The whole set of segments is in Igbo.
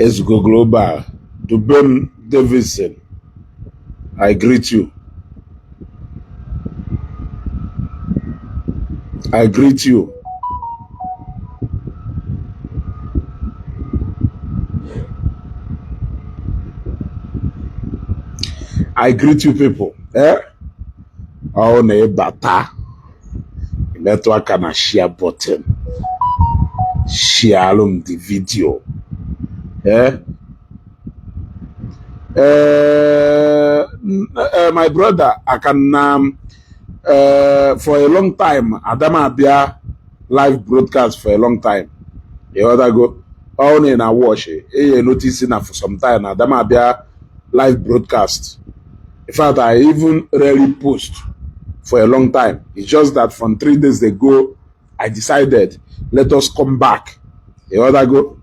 Ezeaku Global, Dubem Davidson, I greet you. I greet you. I greet you people. Oh, ne bata. Network and share button. Share the video. My brother, I can for a long time, Adama Abia live broadcast for a long time. The other go, all in a wash. You notice enough for some time. Adama Abia live broadcast. In fact, I even rarely post for a long time. It's just that from 3 days ago, I decided, let us come back. The other go,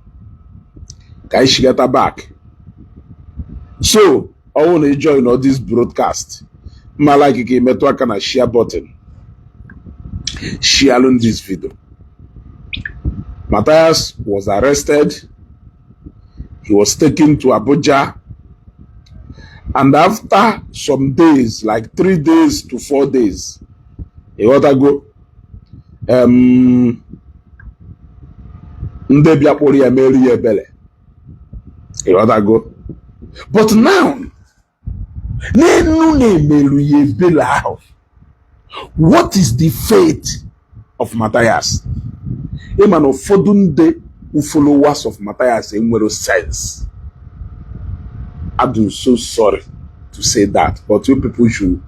Kaishigata back. So, I want to join all this broadcast. Malaki metwa kana share button. Share on this video. Matias was arrested. He was taken to Abuja. And after some days, like 3 days to 4 days, he ought to go. He ought to go. But now, what is the fate of Matias? Eman of Fodunde who followers of Matias in no sense. I'm so sorry to say that, but you people should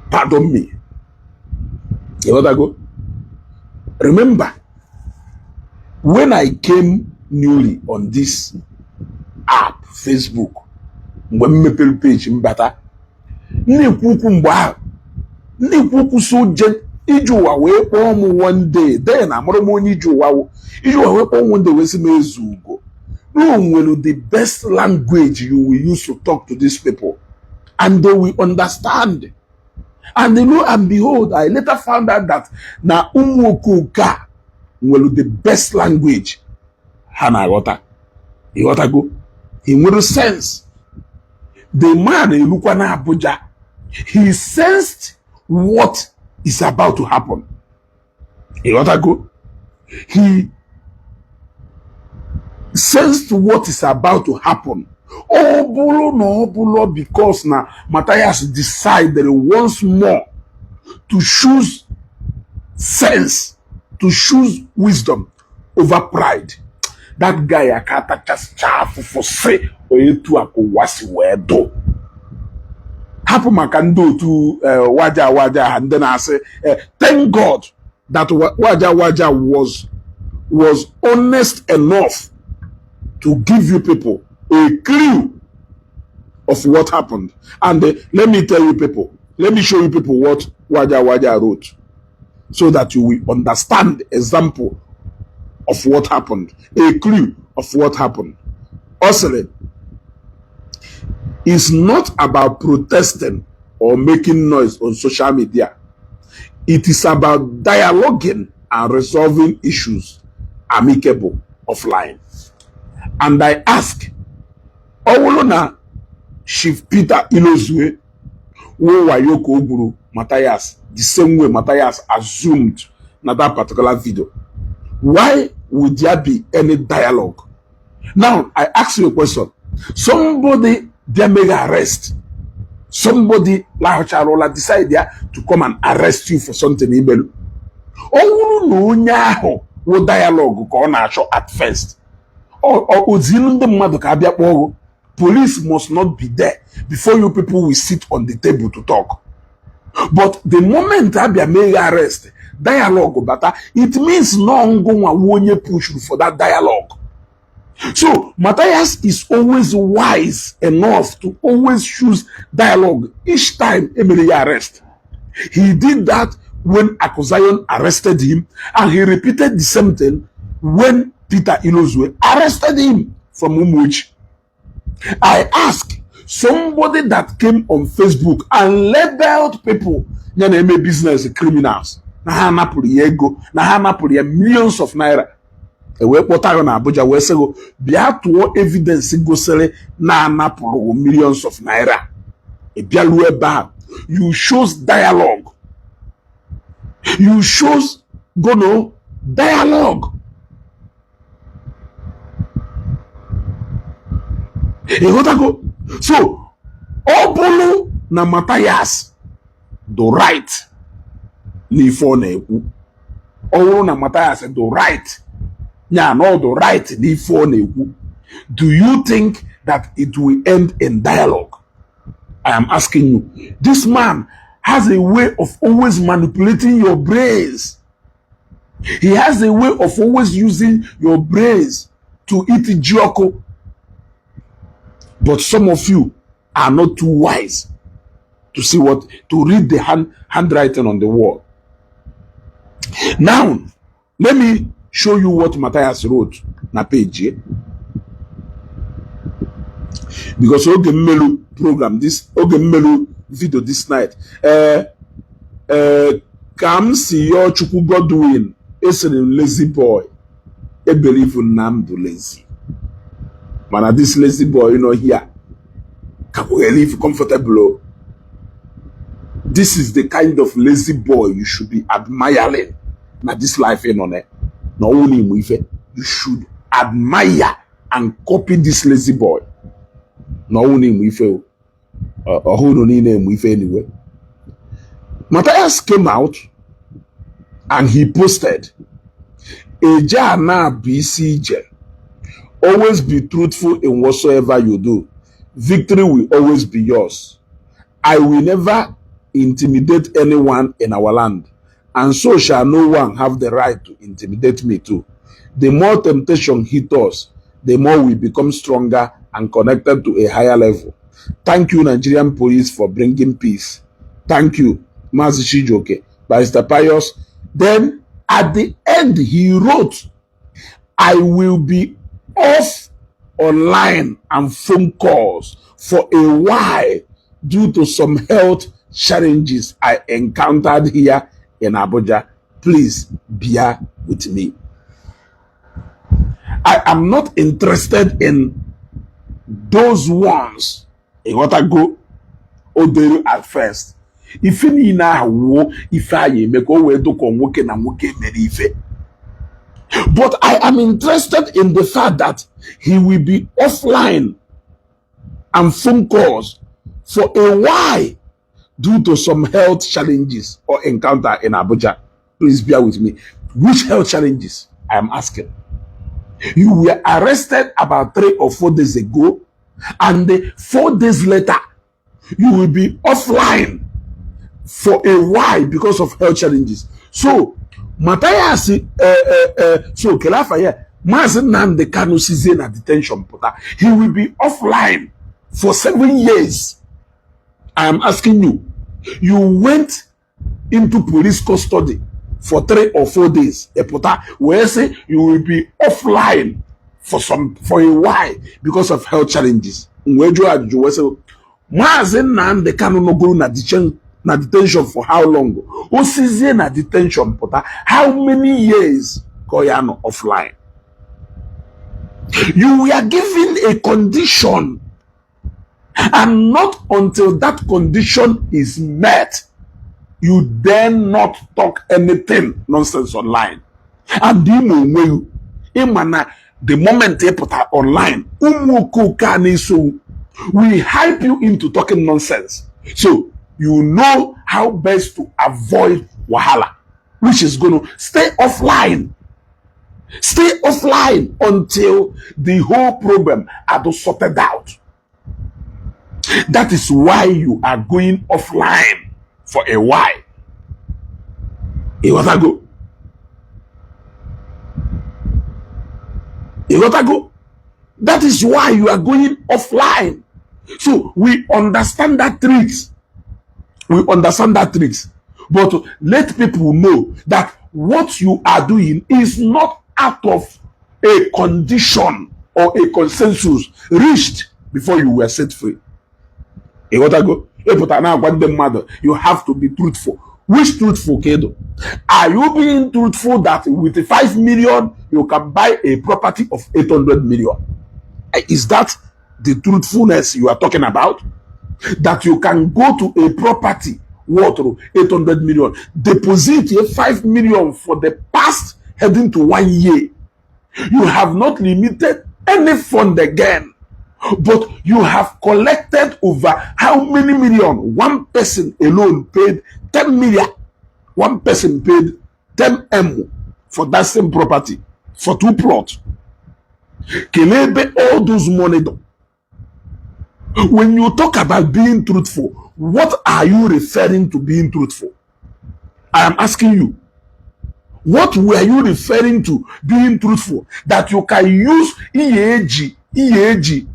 pardon me. You want to go? Remember, when I came newly on this app, Facebook, when me page mbata, ne so jen Ijuwa we pomu one day, then I'm going Ijuwa we pomu one day we see me Ezeaku. No, the best language you will use to talk to these people, and they will understand. And you know, and behold, I later found out that na umukuka the best language. Hana wata, he wata go. In what sense, the man in Lukwana Abuja, he sensed what is about to happen. He wata go. He sensed what is about to happen. Because now Matias decided once more to choose sense, to choose wisdom over pride. That guy akata just chafu for say oyetu akowasi wedo. Happen makando to waja and then I say thank God that waja was honest enough to give you people a clue of what happened. And let me tell you people, let me show you people what Waja wrote, so that you will understand example of what happened, a clue of what happened. Also, it's not about protesting or making noise on social media. It is about dialoguing and resolving issues amicable offline. And I ask, Owolona Chief Peter Ilozue, wo wayoko oguru Matias, the same way Matias assumed na that particular video. Why would there be any dialogue? Now, I ask you a question. Somebody there make arrest. Somebody like Charola decide there to come and arrest you for something. Owolo no nyaho wo dialogue ko na show at first. Police must not be there before you people will sit on the table to talk. But the moment Abia may arrest, dialogue, but it means no one push for that dialogue. So Matias is always wise enough to always choose dialogue each time Emily arrest. He did that when Akozion arrested him, and he repeated the same thing when Peter Ilozue arrested him from Umuchi. I ask somebody that came on Facebook and labeled people business criminals. Millions of naira. E wee kpọta na Abuja wee sị go bịa tụọ evidence gosiri na anapụrụ millions of naira. E bịa luo ebe a, you shows dialogue. You shows dialogue. So ọ bụrụ na Matias the right n'ife ọ na-ekwu, ọ bụrụ na Matias the right nya no the right n'ife ọ na-ekwu, do you think that it will end in dialogue? I am asking you. This man has a way of always manipulating your brains. He has a way of always using your brains to eat joko. But some of you are not too wise to see to read the handwriting on the wall. Now, let me show you what Matias wrote na page. Because oge mmelu program oge mmelu video this night. Kam si yo Chukwu Godwin esere lazy boy. I believe in Namdo lazy. Man, this lazy boy, here. Can we live comfortable? This is the kind of lazy boy you should be admiring. Now this life ain't on it. Not only with it, you should admire and copy this lazy boy. Not only with it, or who don't name with anyway. Matias came out and he posted, Eja na BCJ. Always be truthful in whatsoever you do. Victory will always be yours. I will never intimidate anyone in our land, and so shall no one have the right to intimidate me too. The more temptation hits us, the more we become stronger and connected to a higher level. Thank you, Nigerian police, for bringing peace. Thank you, Mazi Chijoke, Barrister Pius. Then at the end, he wrote, I will be off online and phone calls for a while due to some health challenges I encountered here in Abuja. Please bear with me. I am not interested in those ones in what I go or at first. If you know if I make away to come working and working ife. But I am interested in the fact that he will be offline and phone calls for a while due to some health challenges or encounter in Abuja. Please bear with me. Which health challenges? I am asking. You were arrested about 3 or 4 days ago, and 4 days later, you will be offline for a while because of health challenges. So, Matias, so Kelafaya, Mazen Nande Kanu Sizena detention, he will be offline for 7 years. I am asking you, you went into police custody for 3 or 4 days. Where say you will be offline for a while because of health challenges. Mazen Nande Kanu no go na detention for how long? Osizie na detention, how many years Koyano offline? You were given a condition, and not until that condition is met, you dare not talk anything nonsense online. And the moment they put her online, we hype you into talking nonsense. So you know how best to avoid wahala, which is going to stay offline. Stay offline until the whole problem are sorted out. That is why you are going offline for a while. You gotta go. You gotta go. That is why you are going offline. So we understand that tricks. We understand that tricks. But let people know that what you are doing is not out of a condition or a consensus reached before you were set free. You gotta go. You have to be truthful. Which truthful, Kedo? Are you being truthful that with 5 million you can buy a property of 800 million? Is that the truthfulness you are talking about? That you can go to a property worth 800 million, deposit 5 million for the past heading to 1 year. You have not limited any fund again, but you have collected over how many million? One person alone paid 10 million. One person paid 10 M for that same property for 2 plots. Kelebe all those money. When you talk about being truthful, what are you referring to being truthful? I am asking you. What were you referring to being truthful? That you can use ieji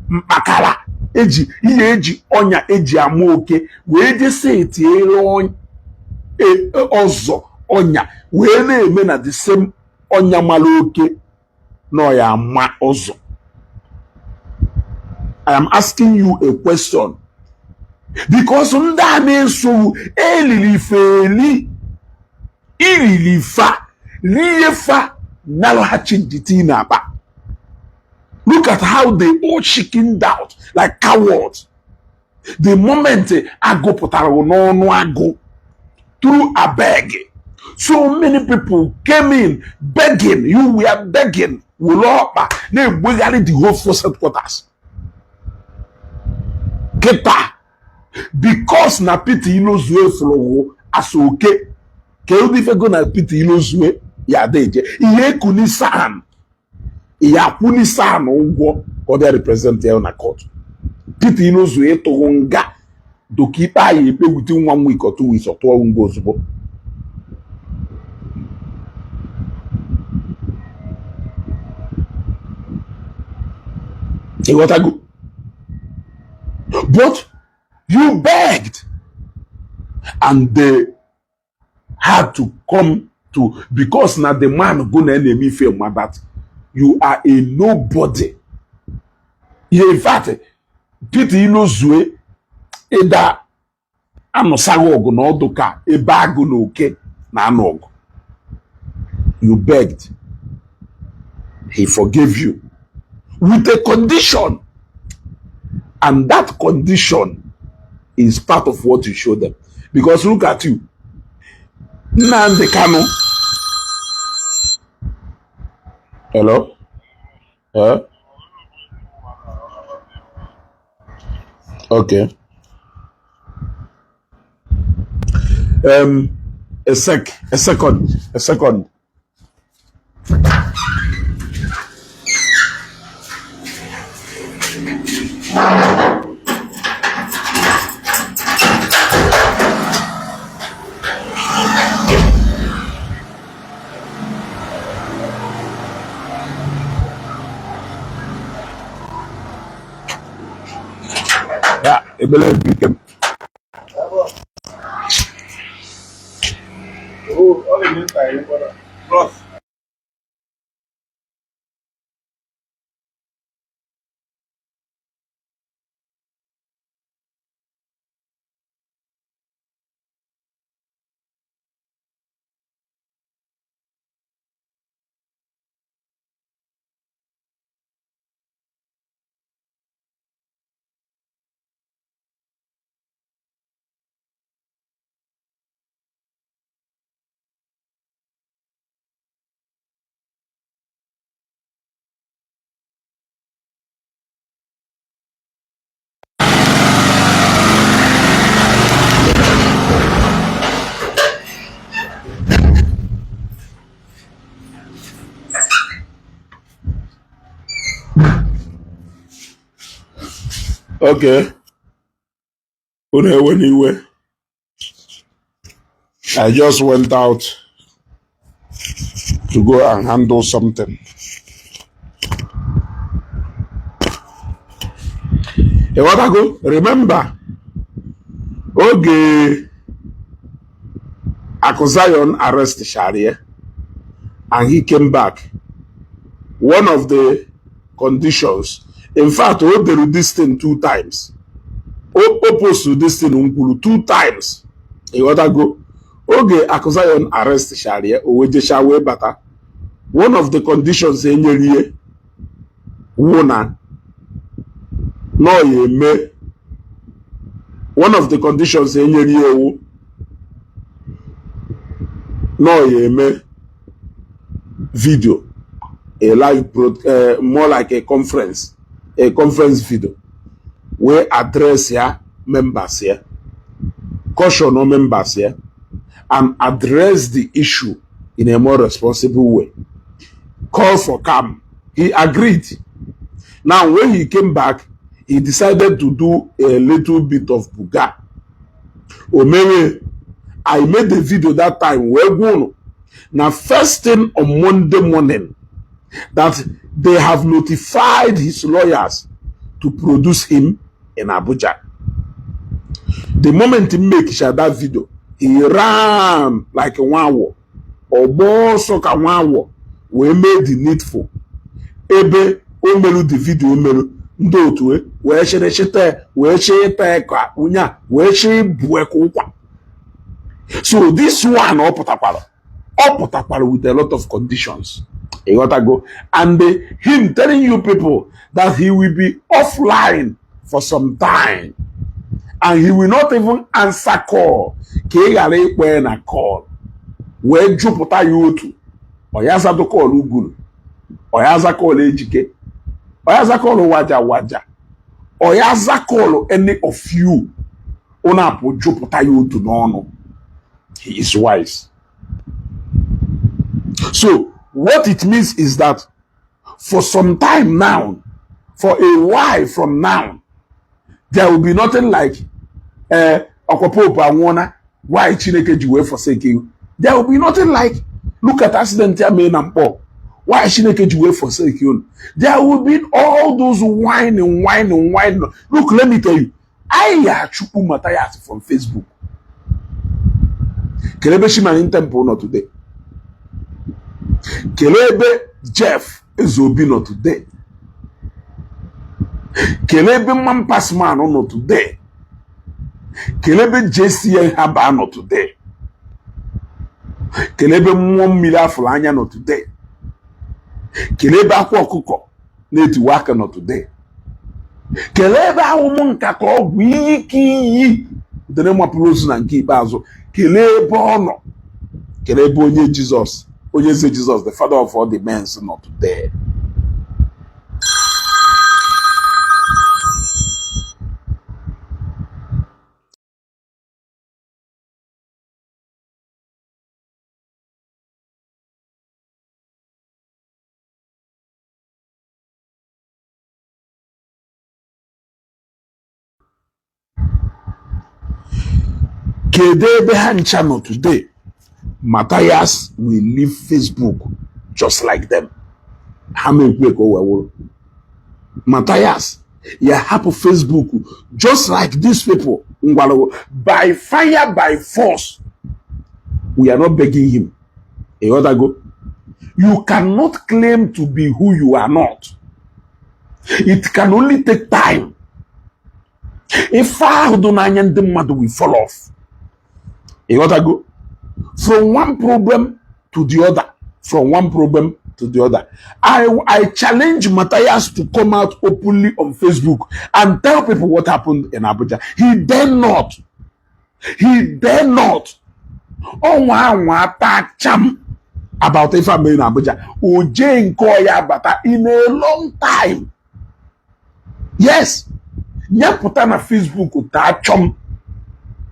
makala, ieji onya eji amoke, we just say it ozo onya, we na-eme na the same onya maloke no ya ma ozo. I am asking you a question. Because ndane so elilifeli ililifa Liefa nalohachiditina ba. Look at how they all chickened out like cowards. The moment I go potaro no I go through a beg. So many people came in begging. You were begging. We got the whole force headquarters. Keta. Because na piti inozue flow as okay. Keudi fe go na piti inozue. Ya deje ihe kunisan ya kunisan ugwo ko dey represent here na court Pete inozu eto nga dokipa ya epe within 1 week or 2 weeks or 2 ngo ozugbo. See what I go? But you begged and they had to come to, because now the man gonna enemy feel that you are a nobody. In fact, Pete Inozue eda anosago ogo na odoka ebago na oke na anogo. You begged. He forgave you with a condition, and that condition is part of what you show them. Because look at you. Nnamdi Kanu. Hello? Okay. A second. Yeah, Ebele became. Okay. Anyway, I just went out to go and handle something. You want to go? Remember, okay, Akuzayon arrested Sharia and he came back. One of the conditions, in fact, we did this thing 2 times. Opposed to this thing 2 times. You want to go? oge Akuzayon arrest sharia owejesha wee bata. One of the conditions enyerie wuna no yeme. One of the conditions enyerie wu no yeme video, a live more like a conference video where address ya members here, caution no members here, and address the issue in a more responsible way. Call for calm. He agreed. Now, when he came back, he decided to do a little bit of buga. Omewe, I made the video that time. Now, first thing on Monday morning, that they have notified his lawyers to produce him in Abuja. The moment he make that video, he ran like a wow, or more soka wow. We made the needful. Ebe omelu the video omelu ndo otuwe we shere shete we shete ka unya we she buwe kwa. So this one opotakwalo with a lot of conditions. He got to go, and him telling you people that he will be offline for some time and he will not even answer call. Kegale when a call where Jupiter you to or yaza to call ugulu or yaza call ejike or yaza call waja or yaza call any of you ona po Jupiter you to no. He is wise. So what it means is that for some time now, for a while from now, there will be nothing like Okopopa Wona, why Chineke Juwe forsake you. There will be nothing like, look at accident here made and poor. Why Chineke Juwe forsake you. There will be all those whining. Look, let me tell you, I Chupu Matias from Facebook. Kelebe Shimanin Temple not today. Kelebe Jeff Ezeaku not today. Kelebe Mampasman not today. Kelebe JCN Haba not today. Kelebe Mwomila Fulanya not today. Kelebe Akwa Kuko Neti Waka not today. Kelebe Awumunka Ko Wiki the name of Pulusu and Kibazo. Kelebe Ono. Kelebe Onye Jesus. Onye say Jesus, the father of all the men, is not today. Kedebe Hanchano today. Matias will leave Facebook just like them. Matias, you have Facebook just like these people. By fire, by force. We are not begging him. You cannot claim to be who you are not. It can only take time. If I don't know, the mother will fall off. You gotta go from one problem to the other. From one problem to the other. I challenge Matias to come out openly on Facebook and tell people what happened in Abuja. He dare not. He dare not. Oh, wow, cham about if I'm in Abuja. Ojay Nkoya Bata in a long time. Yes. Nyaputana Facebook chum.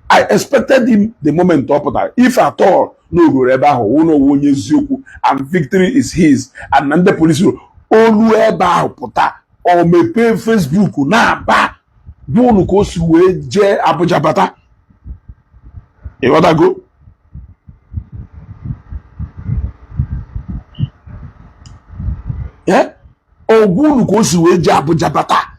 I expected him the moment to that. If at all, no Reba no Ezeaku, and victory is his, and then the police will Olueba Pota or may pay Facebook na ba Bonu Kosu Je Abuja Bata. You wanna go? Yeah? Or Bonu Kosu Je Abuja Bata.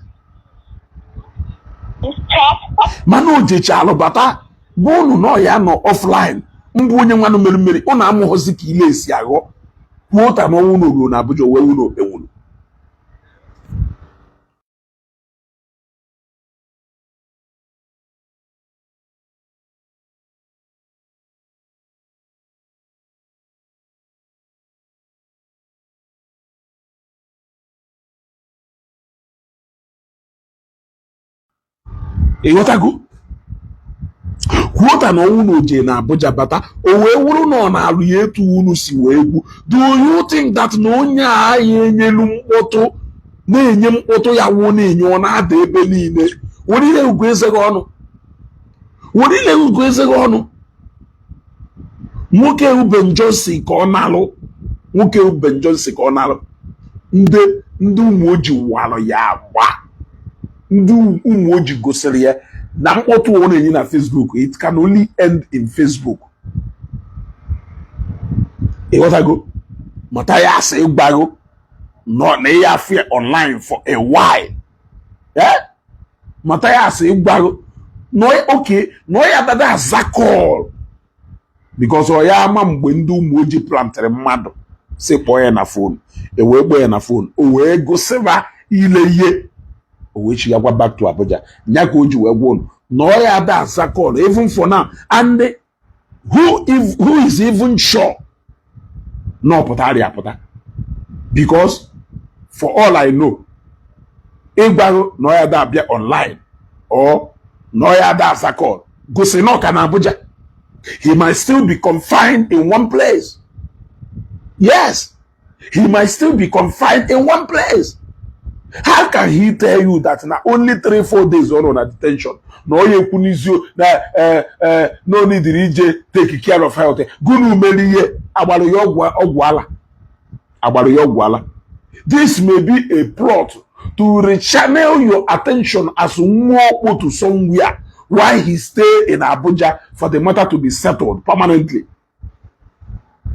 Manu Jechalo Bata, Bonu no ya no offline. Mbunye nwanu merimeri, ona amu hosi ki ile esi ago. Kwota no wuno na Abuja we wuno ewuno. ịghọtago kwuota na ọnwụ na oje na Abuja bata o wee wụrụ na ọ na-alụ ya etu unu si wee gwu. Do you think that na onye a ya enyelu mkpọtụ na-enye mkpọtụ ya wụ na-enye ọ na-ada ebe niile were ile ugwu eze gị ọnụ were ile ugwu eze gị ọnụ nwoke ubenjosi ka ọ nalụ nwoke ubenjosi ka ọ nalụ ndị ụmụ ojii walụ ya agba ndị ụmụ ojii gosiri ya na mkpọtụ ọ na-enye na Facebook. It can only end in Facebook. Ịghọtago Matias ịgbago nọ na ya afịa online for a while. Matias ịgbago no okay no ya dada aza call because ọ ya ama mgbe ndị ụmụ ojii plantịrị mmadụ si kpọọ ya na phone e wee kpọọ ya na phone o wee gosiba ile ihe o wee chi ya gwa back to Abuja nya ka o ji wee gwụ no ya da aza call even for now. And who is even sure no pụtara ya pụta because for all I know ịgbago no ya da abịa online or no ya da aza call gosi no ka na Abuja. He might still be confined in one place. Yes, he might still be confined in one place. How can he tell you that now only 3-4 days on detention? No, you no need to take care of health. This may be a plot to rechannel your attention as more to somewhere while he stay in Abuja for the matter to be settled permanently.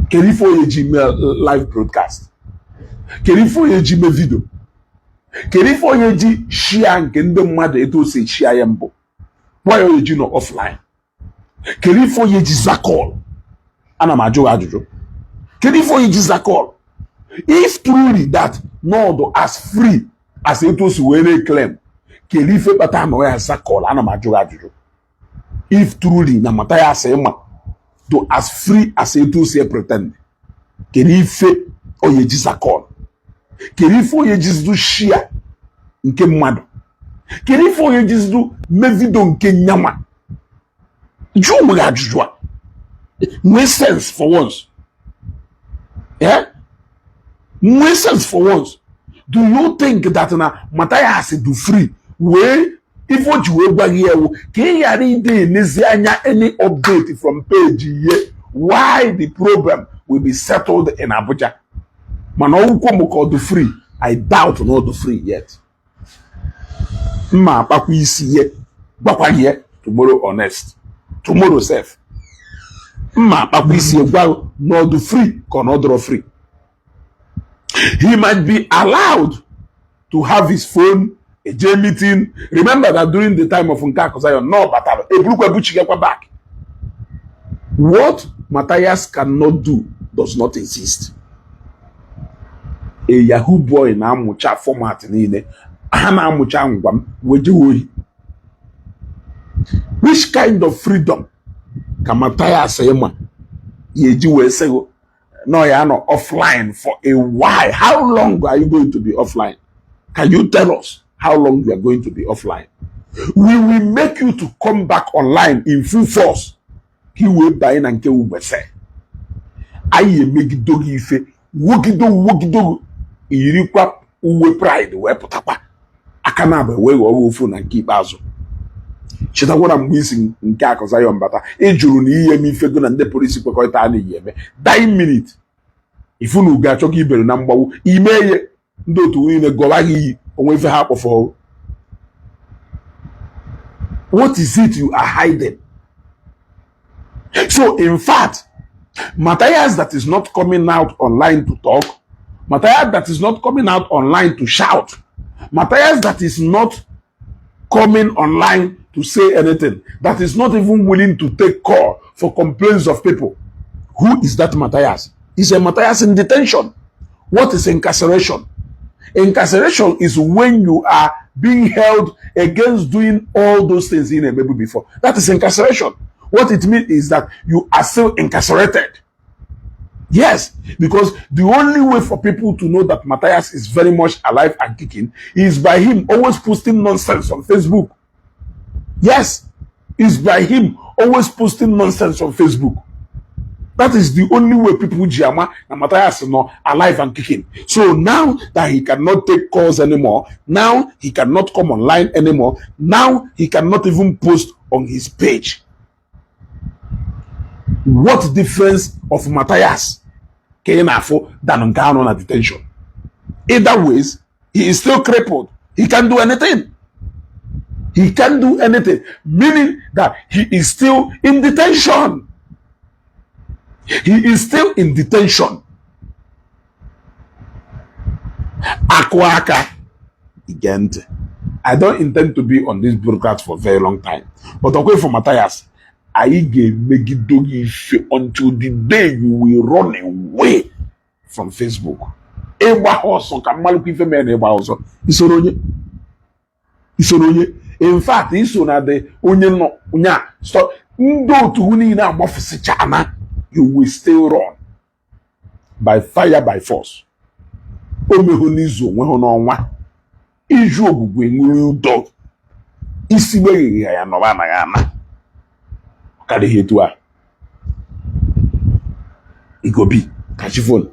Kerifo Gmail live broadcast. Kerifo Gmail video. Kerifo Yeji share nke ndị mmadụ eto si share ya mbụ. Why you no offline? Kerifo Yeji zakol. Ana m ajụ ajụjụ. Kerifo Yeji zakol. If truly that no as free as eto si were claim. Kelife bata ma ya zakol ana m ajụ ajụjụ. If truly na Matias ema to as free as eto si pretend. Kelife Oyeji zakol. Kerifo Oyeji do share nke mmadụ. Kerifo Oyeji do mevido nke nyama. Jụọ m ajụjụ a. Make sense for once. Yeah? Make sense for once. Do you think that na Matias do free? Where if what you were here, can you any update from page here? Why the problem will be settled in Abuja? Man, all the free. I doubt not the free yet. Ma paku isi ye, bakwa here tomorrow honest. Tomorrow safe. Ma paku isi ye, not the free, not free. He might be allowed to have his phone, a J meeting. Remember that during the time of Nkakosayo, no battle. Back. What Matias cannot do does not exist. A Yahoo boy na amucha format niile. Ana amucha ngwam weji. Which kind of freedom can Matias ema? Yeji we say no, you are not offline for a while. How long are you going to be offline? Can you tell us how long you are going to be offline? We will make you to come back online in full force. He will buy and ke ubese. Aye make dogi ife. Wogido. Irikwa uwe pride we putapa. Akana be we ofu na nke ikpeazụ. Chitagwara mgbe isi nke Akọzayo mbata ejuru na ihe m ife go na ndị polisi kwekọrịta a na-eyi eme 9 minutes ifunu ga-achọ ka ibere na mgbawu ime ihe ndị otu niile gọwa gị iyi onwe ife ha kpọfọ. What is it you are hiding? So in fact, Matias that is not coming out online to talk, Matias that is not coming out online to shout, Matias that is not coming online to say anything, that is not even willing to take call for complaints of people. Who is that Matias? Is a Matias in detention. What is incarceration? Incarceration is when you are being held against doing all those things in a baby before. That is incarceration. What it means is that you are still incarcerated. Yes, because the only way for people to know that Matias is very much alive and kicking is by him always posting nonsense on Facebook. Yes, it's by him always posting nonsense on Facebook. That is the only way people Jama and Matias no alive and kicking. So now that he cannot take calls anymore, now he cannot come online anymore, now he cannot even post on his page. What difference of Matias came for than on detention? Either ways, he is still crippled. He can't do anything. He can't do anything, meaning that he is still in detention. He is still in detention. Akwaka, again, I don't intend to be on this broadcast for a very long time. But okay, for Matias, I give Megidogi until the day you will run away from Facebook. Eba also kamalu kife men eba also. Isoronye. In fact, isona de onye no nya so ndo to uni na agbofusi chana. You will still run by fire, by force. Omehonizo, wehononwa. Iju ogugwe nguru dog. Isibe ya no ba na yana. Kade hetua. Igobi, catch your phone.